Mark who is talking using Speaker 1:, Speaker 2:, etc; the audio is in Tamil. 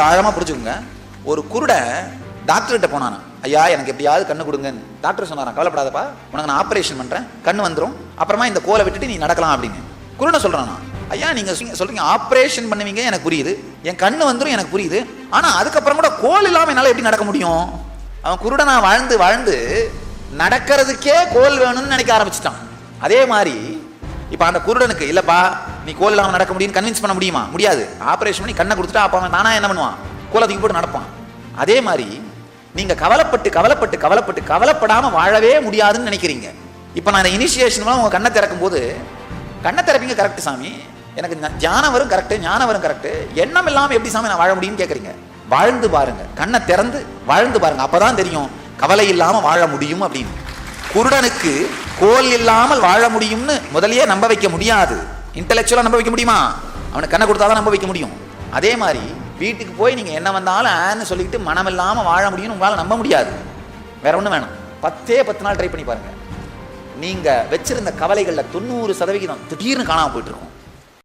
Speaker 1: தாழமா புரிஞ்சுக்கோங்க. ஒரு குருடை டாக்டர்கிட்ட போனானா, ஐயா எனக்கு எப்படியாவது கண்ணு கொடுங்கன்னு. டாக்டர் சொன்னாராம், கவலைப்படாதப்பா, உனக்கு நான் ஆப்ரேஷன் பண்றேன், கண்ணு வந்துடும், அப்புறமா இந்த கோலை விட்டுட்டு நீ நடக்கலாம் அப்படின்னு. குருடை சொல்றானா, ஐயா நீங்க சொல்றீங்க ஆப்ரேஷன் பண்ணுவீங்க எனக்கு புரியுது, என் கண்ணு வந்துடும் எனக்கு புரியுது, ஆனா அதுக்கப்புறம் கூட கோல் இல்லாம என்னால எப்படி நடக்க முடியும்? அவன் குருடனா வாழ்ந்து வாழ்ந்து நடக்கிறதுக்கே கோல் வேணும்னு நினைக்க ஆரம்பிச்சிட்டான். அதே மாதிரி இப்ப அந்த குருடனுக்கு இல்லப்பா நீ கோல் இல்லாம நடக்க முடியும்னு கன்வின்ஸ் பண்ண முடியுமா? முடியாது. ஆபரேஷன் பண்ணி கண்ணை கொடுத்துட்டா அப்ப அவன் தானா என்ன பண்ணுவான்? கோலை தூக்கி போட்டு நடப்பான். அதே மாதிரி நீங்க கவலைப்பட்டு கவலைப்பட்டு கவலைப்பட்டு கவலைப்படாம வாழவே முடியாதுன்னு நினைக்கிறீங்க. இப்ப நான் இனிஷியேஷன் உங்க கண்ணை திறக்கும் போது கண்ணை திறப்பீங்க, கரெக்ட் சாமி, எனக்கு ஞானம் வரும், கரெக்ட், ஞானம் வரும், கரெக்ட், எண்ணம் இல்லாம எப்படி சாமி நான் வாழ முடியும்னு கேட்குறீங்க. வாழ்ந்து பாருங்க, கண்ணை திறந்து வாழ்ந்து பாருங்க, அப்பதான் தெரியும் கவலை இல்லாம வாழ முடியும் அப்படின்னு. குருடனுக்கு கோல் இல்லாமல் வாழ முடியும்னு முதலையே நம்ப வைக்க முடியாது. இன்டெலெக்சுவலா நம்ப வைக்க முடியுமா? அவனுக்கு கண்ணை கொடுத்தாதான் நம்ப வைக்க முடியும். அதே மாதிரி வீட்டுக்கு போய் நீங்க என்ன வந்தாலும் ஆன்னு சொல்லிட்டு மனம் இல்லாம வாழ முடியும்னு உங்களால நம்ப முடியாது. வேற ஒண்ணு வேணும், 10 நாள் ட்ரை பண்ணி பாருங்க. நீங்க வச்சிருந்த கவலைகள்ல 90% திடீர்னு காணாம போயிட்டு இருக்கும்.